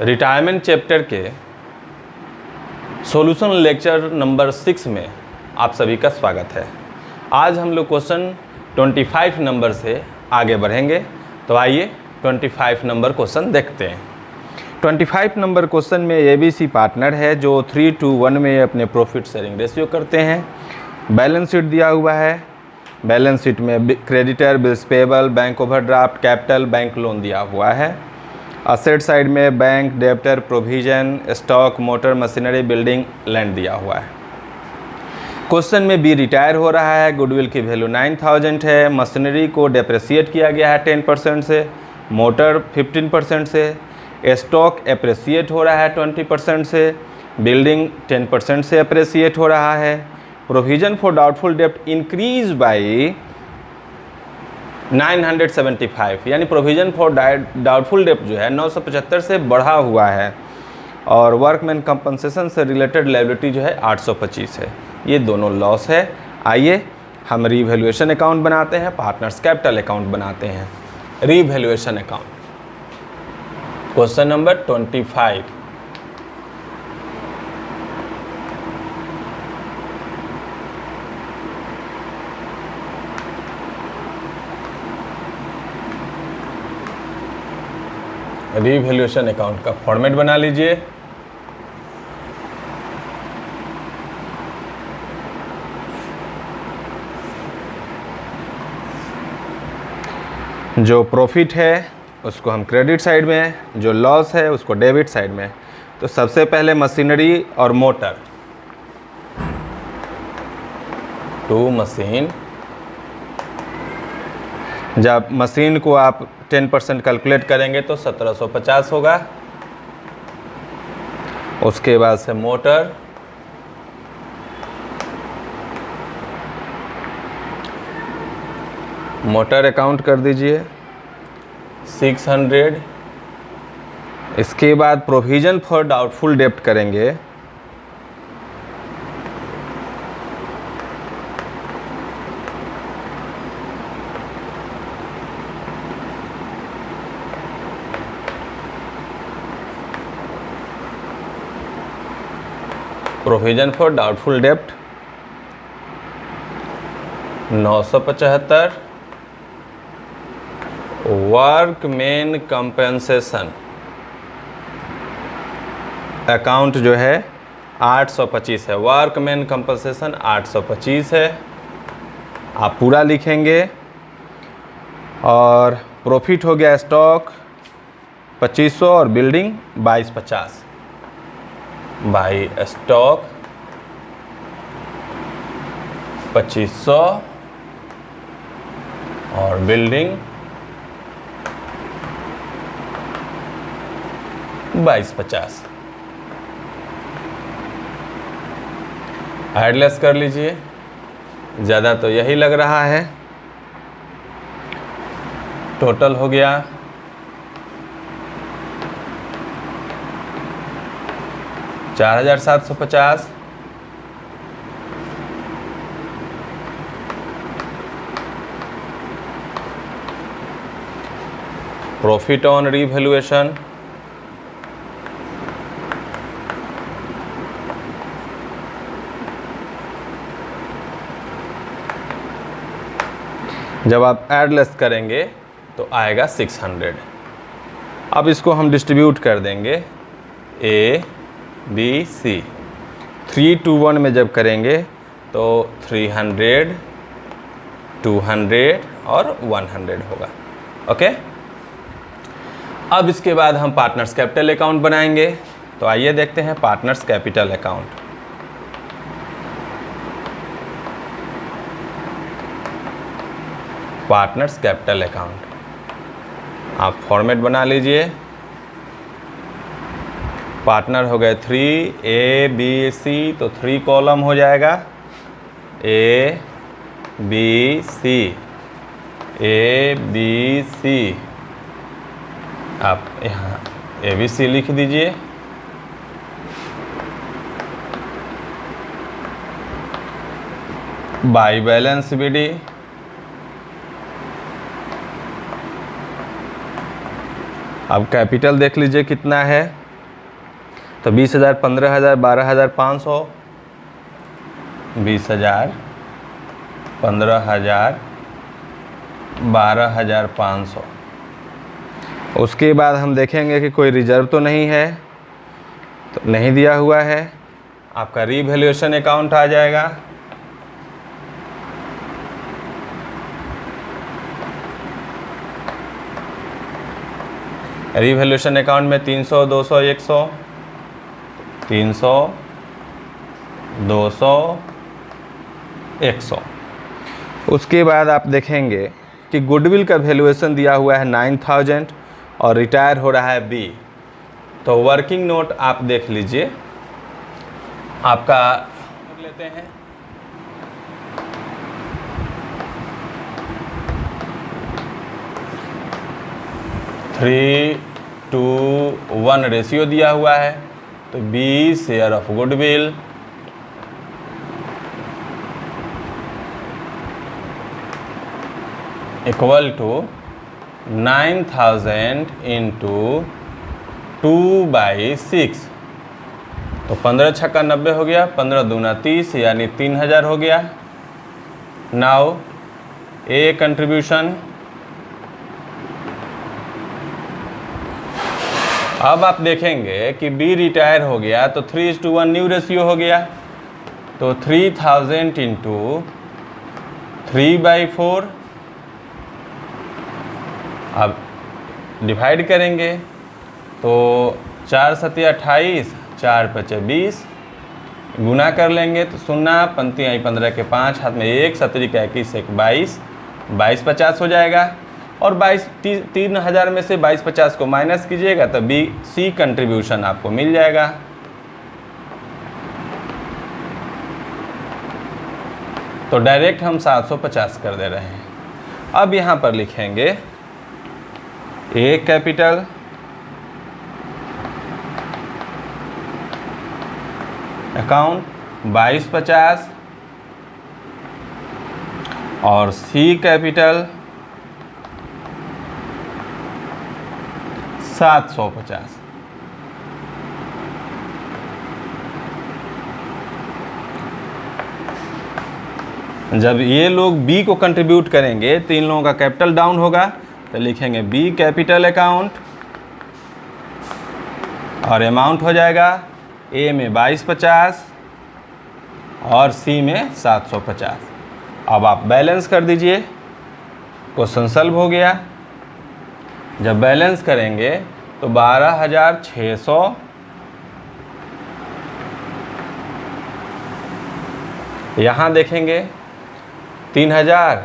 Retirement chapter के solution lecture number 6 में आप सभी का स्वागत है। आज हम लोग क्वेश्चन 25 नंबर से आगे बढ़ेंगे। तो आइए 25 नंबर क्वेश्चन देखते हैं। 25 नंबर क्वेश्चन में एबीसी पार्टनर है जो 3:1 में अपने प्रॉफिट शेयरिंग रेशियो करते हैं। बैलेंस शीट दिया हुआ है। बैलेंस शीट में creditor, bills payable, bank overdraft, capital, bank loan दिया हुआ है। असेट साइड में bank, debtor, provision, stock, motor, machinery, building, land दिया हुआ है। क्वेश्चन में बी रिटायर हो रहा है, गुडविल की वैल्यू 9000 है, मशीनरी को डेप्रिसिएट किया गया है 10% से, मोटर 15% से, स्टॉक एप्रिसिएट हो रहा है 20% से, बिल्डिंग 10% से एप्रिसिएट हो रहा है। प्रोविजन फॉर डाउटफुल डेप्ट इंक्रीज बाई 975, यानी प्रोविजन फॉर डाउटफुल डेप्ट जो है 975 से बढ़ा हुआ है और वर्कमैन कंपनसेशन से रिलेटेड लायबिलिटी जो है 825 है। ये दोनों लॉस है। आइए हम रीवैल्यूएशन अकाउंट बनाते हैं, पार्टनर्स कैपिटल अकाउंट बनाते हैं। Revaluation account question number 25। Revaluation account का फॉर्मेट बना लीजिए। जो प्रॉफिट है उसको हम क्रेडिट साइड में, जो लॉस है उसको डेबिट साइड में। तो सबसे पहले मशीनरी और मोटर, टू मशीन। जब मशीन को आप 10% कैलकुलेट करेंगे तो 1750 होगा। उसके बाद से मोटर, मोटर अकाउंट कर दीजिए 600। इसके बाद प्रोविजन फॉर डाउटफुल डेप्ट करेंगे, प्रोविजन फॉर डाउटफुल डेप्ट 975। वर्कमैन कंपेंसेशन अकाउंट जो है 825 है। वर्कमैन कंपेंसेशन 825 है, आप पूरा लिखेंगे। और प्रॉफिट हो गया स्टॉक 2500 और बिल्डिंग 2250। बाई स्टॉक 2500 और बिल्डिंग 2250। एडलेस कर लीजिए, ज़्यादा तो यही लग रहा है। टोटल हो गया 4750। प्रॉफिट ऑन रीवैल्यूएशन जब आप एडलेस करेंगे तो आएगा 600। अब इसको हम डिस्ट्रीब्यूट कर देंगे ए बी सी। 3:1 में जब करेंगे तो 300, 200 और 100 होगा। ओके। अब इसके बाद हम पार्टनर्स कैपिटल अकाउंट बनाएंगे। तो आइए देखते हैं partners capital account. Partners capital account आप फॉर्मेट बना लीजिए। पार्टनर हो गए 3 ए बी सी, तो 3 कॉलम हो जाएगा A B C, A B C. आप यहाँ ए बी सी लिख दीजिए। बाई बैलेंस बीडी, अब कैपिटल देख लीजिए कितना है तो 20,000, 15,000, 12,500, 20,000, 15,000, 12,500। उसके बाद हम देखेंगे कि कोई रिजर्व तो नहीं है, तो नहीं दिया हुआ है। आपका रीवैल्यूएशन अकाउंट आ जाएगा। रीवैल्यूएशन अकाउंट में 300, 200, 100, 300, 200, 100। उसके बाद आप देखेंगे कि गुडविल का वैल्यूएशन दिया हुआ है 9,000 और रिटायर हो रहा है बी। तो वर्किंग नोट आप देख लीजिए, आपका लेते हैं। थ्री टू वन रेशियो दिया हुआ है, तो B share of goodwill equal to 9,000 into 2/6। तो 15 छक्का 90 हो गया, 15 दूना 30, यानी 3,000 हो गया। नाउ ए कंट्रीब्यूशन। अब आप देखेंगे कि बी रिटायर हो गया, तो 3:1 न्यू रेशियो हो गया। तो 3,000 इंटू 3/4। अब डिवाइड करेंगे तो 4 सत्या 28, 4 पचे 20, गुना कर लेंगे तो 0, पंक्ति आई 15 के 5, हाथ में 1, 17 का 21, 1 22, 22 50 हो जाएगा। और 3,000 में से 22 50 को माइनस कीजिएगा तो बी सी कंट्रीब्यूशन आपको मिल जाएगा। तो डायरेक्ट हम 750 कर दे रहे हैं। अब यहाँ पर लिखेंगे ए कैपिटल अकाउंट 2250 और सी कैपिटल 750। जब ये लोग बी को कंट्रीब्यूट करेंगे तो इन लोगों का कैपिटल डाउन होगा, तो लिखेंगे बी कैपिटल अकाउंट और अमाउंट हो जाएगा ए में 2250 और सी में 750। अब आप बैलेंस कर दीजिए, क्वेश्चन सॉल्व हो गया। जब बैलेंस करेंगे तो 12,600 यहाँ देखेंगे 3,000,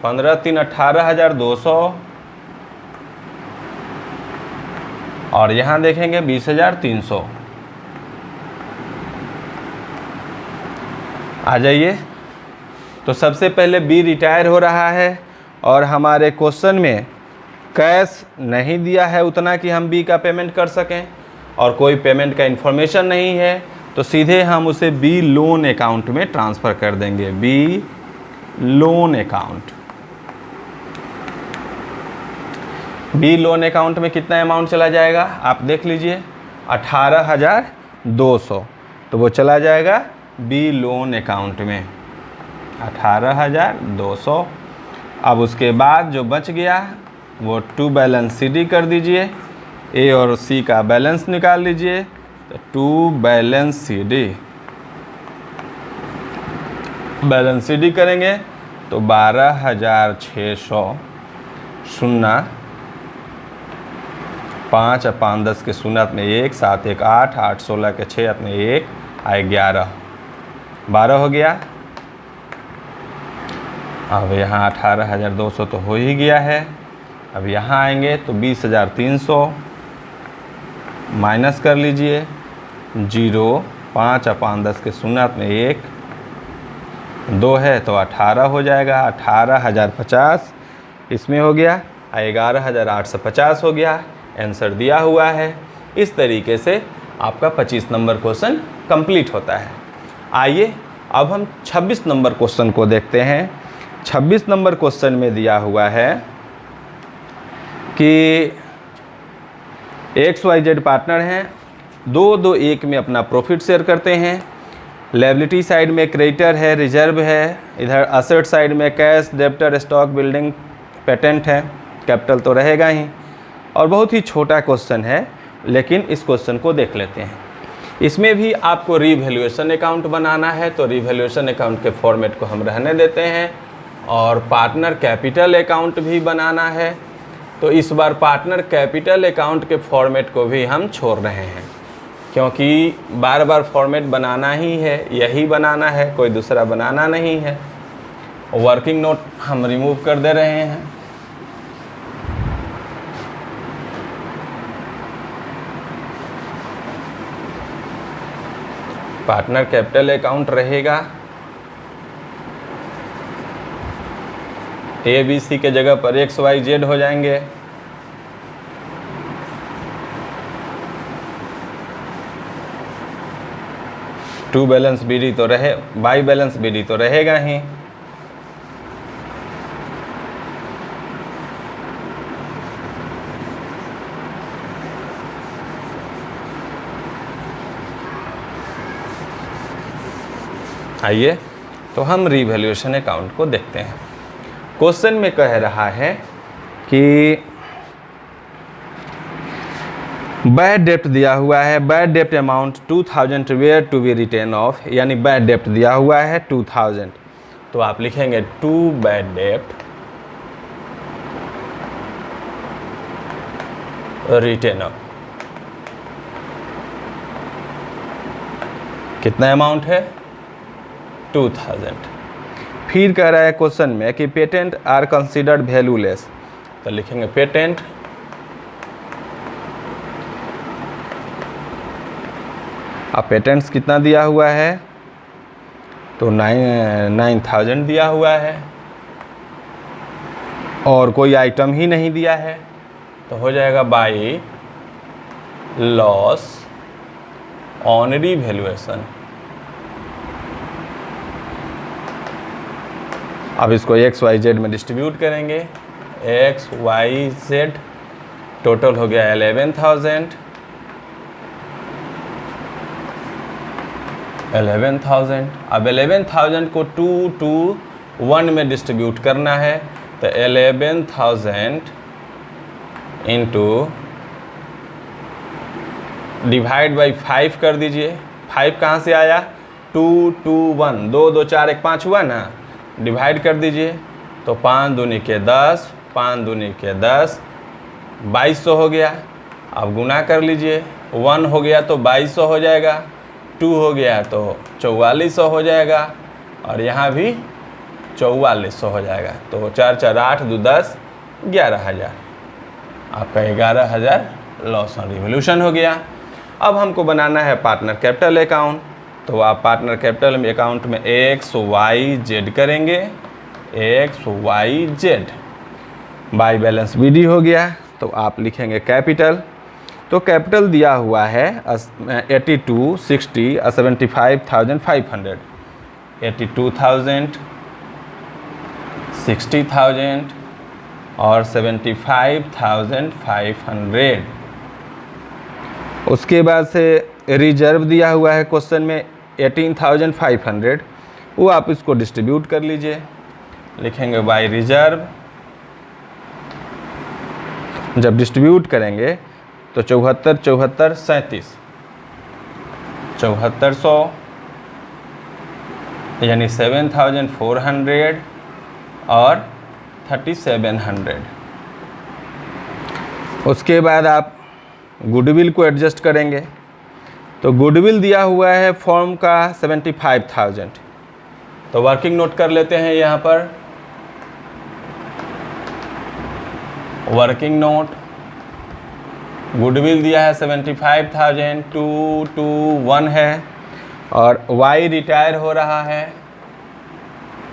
15 3 18,200 और यहाँ देखेंगे 20,300। आ जाइए। तो सबसे पहले बी रिटायर हो रहा है और हमारे क्वेश्चन में कैश नहीं दिया है उतना कि हम बी का पेमेंट कर सकें और कोई पेमेंट का इन्फॉर्मेशन नहीं है, तो सीधे हम उसे बी लोन अकाउंट में ट्रांसफ़र कर देंगे। B loan account. B loan account में कितना अमाउंट चला जाएगा आप देख लीजिए, 18,200। तो वो चला जाएगा बी लोन अकाउंट में 18,200। अब उसके बाद जो बच गया वो टू बैलेंस सी डी कर दीजिए, ए और सी का बैलेंस निकाल लीजिए। तो to balance C D, balance C D करेंगे तो 12,600 0 5 5 10 के 0 अपने 1 7 1 8 8 16 के 6 अपने 1 आए 11 12 हो गया। अब यहाँ 18,200 तो हो ही गया है। अब यहाँ आएंगे तो 20,300 माइनस कर लीजिए, 0 5 5 10 के 0 में 1 2 है तो 18 हो जाएगा। 18,050 इसमें हो गया, 11,850 हो गया। आंसर दिया हुआ है। इस तरीके से आपका 25 नंबर क्वेश्चन कंप्लीट होता है। आइए अब हम 26 नंबर क्वेश्चन को देखते हैं। 26 नंबर क्वेश्चन में दिया हुआ है कि XYZ पार्टनर हैं, 2-2-1 में अपना प्रॉफिट शेयर करते हैं। लायबिलिटी साइड में क्रेडिटर है, रिजर्व है, इधर असेट साइड में cash, debtor, stock, building, patent है, कैपिटल तो रहेगा ही। और बहुत ही छोटा क्वेश्चन है, लेकिन इस क्वेश्चन को देख लेते हैं। इसमें भी आपको रीवैल्यूएशन अकाउंट बनाना है, तो रीवैल्यूएशन अकाउंट के फॉर्मेट को हम रहने देते हैं। और पार्टनर कैपिटल अकाउंट भी बनाना है, तो इस बार पार्टनर कैपिटल अकाउंट के फॉर्मेट को भी हम छोड़ रहे हैं, क्योंकि बार बार फॉर्मेट बनाना ही है, यही बनाना है, कोई दूसरा बनाना नहीं है। वर्किंग नोट हम रिमूव कर दे रहे हैं। पार्टनर कैपिटल अकाउंट रहेगा, ABC के जगह पर XYZ हो जाएंगे। टू बैलेंस BD तो रहे, बाई बैलेंस BD तो रहेगा ही। आइए तो हम रीवैल्यूएशन अकाउंट को देखते हैं। क्वेश्चन में कह रहा है कि बैड डेप्ट दिया हुआ है, bad dept amount 2000 where to be return of, यानी बैड डेप्ट दिया हुआ है 2000, तो आप लिखेंगे to bad dept return of. कितना अमाउंट है? 2000। फिर कह रहा है क्वेश्चन में कि पेटेंट आर कंसिडर्ड वैल्यूलेस, तो लिखेंगे पेटेंट अब पेटेंट्स कितना दिया हुआ है, तो 9000 दिया हुआ है और कोई आइटम ही नहीं दिया है, तो हो जाएगा बाई लॉस ऑन रीवैल्यूएशन। अब इसको XYZ में डिस्ट्रीब्यूट करेंगे। XYZ टोटल हो गया 11,000। 11,000। अब 11,000 को 2 to 1 में डिस्ट्रीब्यूट करना है, तो 11,000 इंटू डिवाइड बाई 5 कर दीजिए। 5 कहाँ से आया? 2 2 1, 2 2 4 1 5 हुआ ना, डिवाइड कर दीजिए। तो 5 दूनी के 10, 5 दूनी के 10, 2200 हो गया। अब गुना कर लीजिए, 1 हो गया तो 2200 हो जाएगा, 2 हो गया तो 4400 हो जाएगा, और यहाँ भी 4400 हो जाएगा। तो 4 4 8 2 10, 11,000। आपका 11,000 लॉस ऑन रिवॉल्यूशन हो गया। अब हमको बनाना है पार्टनर कैपिटल अकाउंट, तो आप पार्टनर कैपिटल में अकाउंट में XYZ करेंगे। XYZ बाई बैलेंस BD हो गया, तो आप लिखेंगे कैपिटल। तो कैपिटल दिया हुआ है 82, 60, 75,500। 82,000, 60,000 और 75,500। उसके बाद से रिजर्व दिया हुआ है क्वेश्चन में 18,500, वो आप इसको डिस्ट्रीब्यूट कर लीजिए। लिखेंगे बाय रिजर्व। जब डिस्ट्रीब्यूट करेंगे तो 74 74 37, 7400 यानी 7,400 और 3,700। उसके बाद आप गुडविल को एडजस्ट करेंगे, तो गुडविल दिया हुआ है फॉर्म का 75,000, तो वर्किंग नोट कर लेते हैं यहाँ पर। वर्किंग नोट गुडविल दिया है 75,000, 2 2 1 है, और Y रिटायर हो रहा है,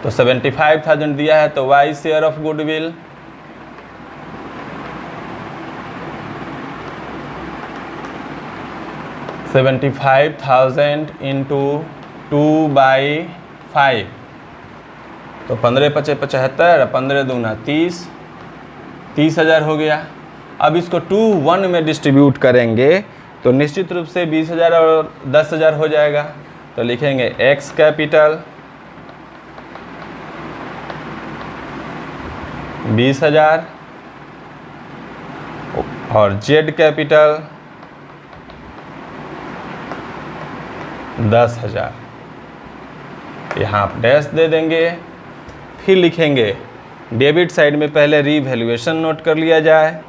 तो 75,000 दिया है, तो Y share of goodwill. $75,000 into 2/5, तो 15 5 75, 15 दूना 30, 30,000 हो गया। अब इसको 2 1 में डिस्ट्रीब्यूट करेंगे तो निश्चित रूप से 20,000 और 10,000 हो जाएगा। तो लिखेंगे एक्स कैपिटल 20,000 और जेड कैपिटल 10,000। यहाँ आप डैश दे देंगे। फिर लिखेंगे डेबिट साइड में पहले रीवैल्यूएशन नोट कर लिया जाए।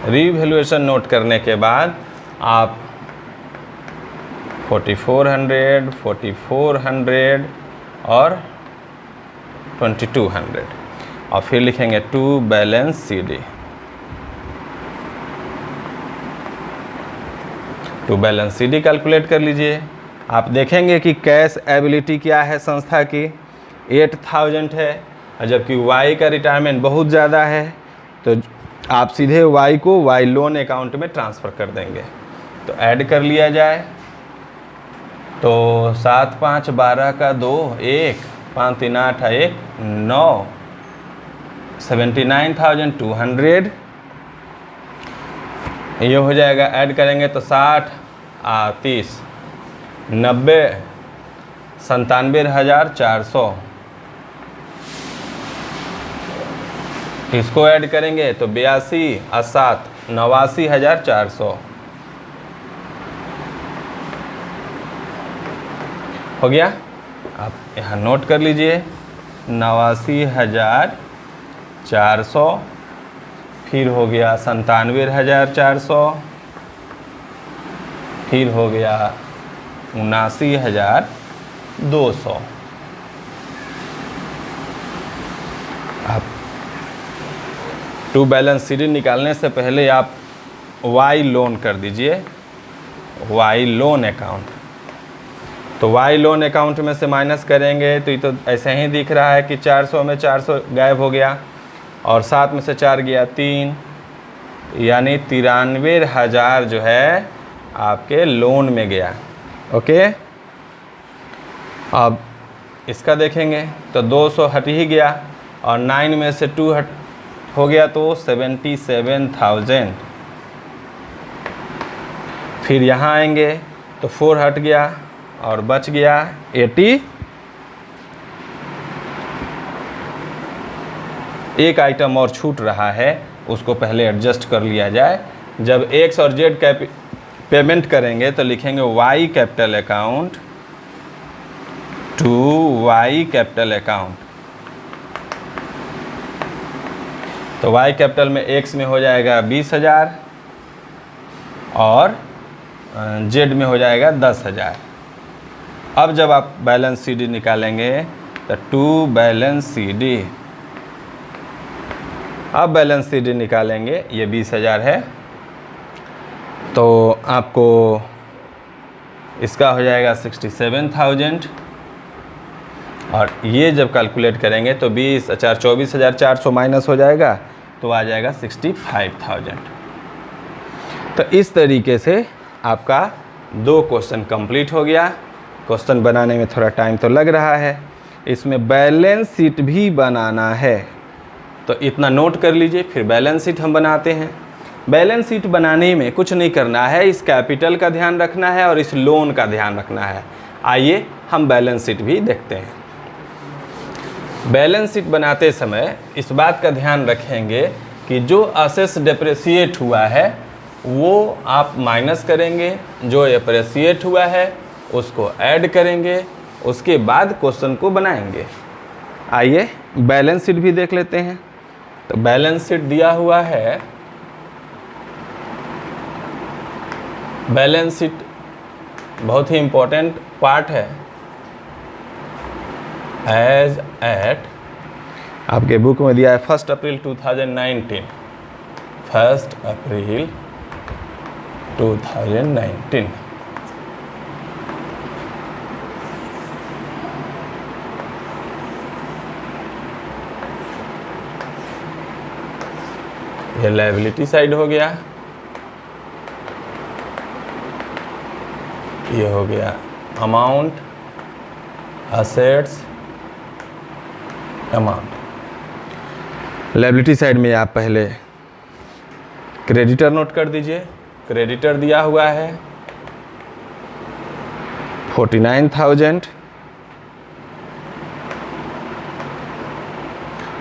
रीवैल्यूएशन नोट करने के बाद आप 4400, 4400 और 2200 और फिर लिखेंगे to balance CD। To balance CD calculate कर लीजिए। आप देखेंगे कि कैश एबिलिटी क्या है संस्था की, 8,000 है, और जबकि वाई का रिटायरमेंट बहुत ज़्यादा है, तो आप सीधे वाई को वाई लोन अकाउंट में ट्रांसफ़र कर देंगे। तो ऐड कर लिया जाए। तो 7 5 12 का 2 1 5 3 8 1 9 79,200 ये हो जाएगा। ऐड करेंगे तो 60 30 90 97,400। इसको ऐड करेंगे तो 82 7 89,400 हो गया। आप यहाँ नोट कर लीजिए 89,400, फिर हो गया 97,400, फिर हो गया 79,200। आप टू बैलेंस CD निकालने से पहले आप वाई लोन कर दीजिए, वाई लोन अकाउंट। तो वाई लोन अकाउंट में से माइनस करेंगे तो ये तो ऐसे ही दिख रहा है कि 400 में 400 गायब हो गया और 7 में से 4 गया 3, यानी 93,000 जो है आपके लोन में गया। ओके, अब इसका देखेंगे तो 200 हट ही गया और 9 में से 2 हट हो गया तो 77,000। फिर यहाँ आएंगे तो 4 हट गया और बच गया 80। एक आइटम और छूट रहा है, उसको पहले एडजस्ट कर लिया जाए। जब एक्स और जेड पेमेंट करेंगे तो लिखेंगे Y capital account to Y capital account. तो वाई कैपिटल में एक्स में हो जाएगा 20,000 और जेड में हो जाएगा 10,000। अब जब आप बैलेंस CD निकालेंगे तो टू बैलेंस CD, अब बैलेंस CD निकालेंगे, ये 20,000 है तो आपको इसका हो जाएगा 67,000 और ये जब कैलकुलेट करेंगे तो 24,400 माइनस हो जाएगा तो आ जाएगा 65,000। तो इस तरीके से आपका 2 क्वेश्चन कंप्लीट हो गया। क्वेश्चन बनाने में थोड़ा टाइम तो लग रहा है, इसमें बैलेंस शीट भी बनाना है तो इतना नोट कर लीजिए। फिर बैलेंस शीट हम बनाते हैं। बैलेंस शीट बनाने में कुछ नहीं करना है, इस कैपिटल का ध्यान रखना है और इस लोन का ध्यान रखना है। आइए हम बैलेंस शीट भी देखते हैं। बैलेंस शीट बनाते समय इस बात का ध्यान रखेंगे कि जो असेट्स डेप्रिसिएट हुआ है वो आप माइनस करेंगे, जो एप्रिसिएट हुआ है उसको ऐड करेंगे, उसके बाद क्वेश्चन को बनाएंगे। आइए बैलेंस शीट भी देख लेते हैं। तो बैलेंस शीट दिया हुआ है, बैलेंस शीट बहुत ही इम्पोर्टेंट पार्ट है। एज एट आपके बुक में दिया है 1 अप्रैल 2019, 1 अप्रैल 2019। ये लायबिलिटी साइड हो गया, ये हो गया amount, assets, amount. Liability side में आप पहले क्रेडिटर नोट कर दीजिए। क्रेडिटर दिया हुआ है 49,000।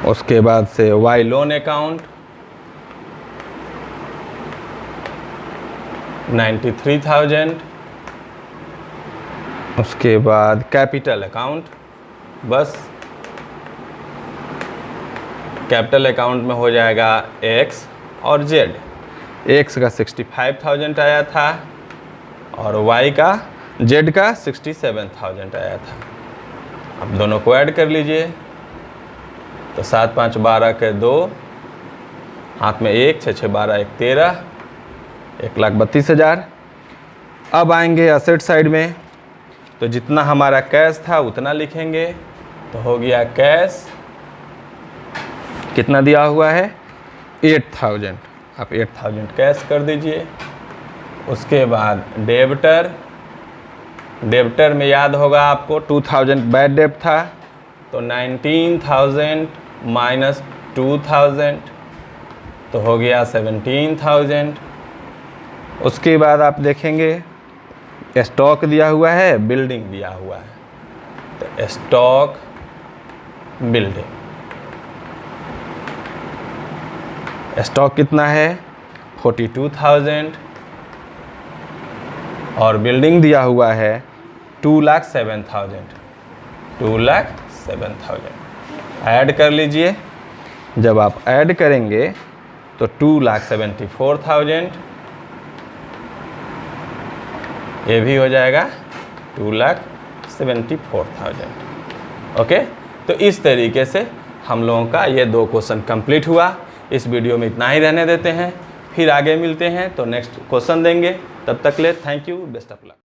उसके बाद से वाई लोन अकाउंट 93,000। उसके बाद कैपिटल अकाउंट, बस कैपिटल अकाउंट में हो जाएगा एक्स और जेड। एक्स का 65,000 आया था और वाई का जेड का 67,000 आया था। अब दोनों को ऐड कर लीजिए तो 7 5 12 के 2, हाथ में 1, 6 6 12 1 13, 1,32,000। अब आएंगे असेट साइड में, तो जितना हमारा कैश था उतना लिखेंगे। तो हो गया कैश कितना दिया हुआ है 8,000, आप 8,000 कैश कर दीजिए। उसके बाद डेबिटर, डेबिटर में याद होगा आपको 2,000 बैड डेब्ट था, तो 19,000 माइनस 2,000 तो हो गया 17,000। उसके बाद आप देखेंगे स्टॉक दिया हुआ है, बिल्डिंग दिया हुआ है, तो स्टॉक बिल्डिंग, स्टॉक कितना है 42,000 और बिल्डिंग दिया हुआ है 2,07,000। 2,07,000 ऐड कर लीजिए। जब आप ऐड करेंगे तो 2,74,000, ये भी हो जाएगा 2,74,000। ओके, तो इस तरीके से हम लोगों का ये 2 क्वेश्चन कंप्लीट हुआ। इस वीडियो में इतना ही रहने देते हैं, फिर आगे मिलते हैं तो नेक्स्ट क्वेश्चन देंगे। तब तक ले thank you, best of luck.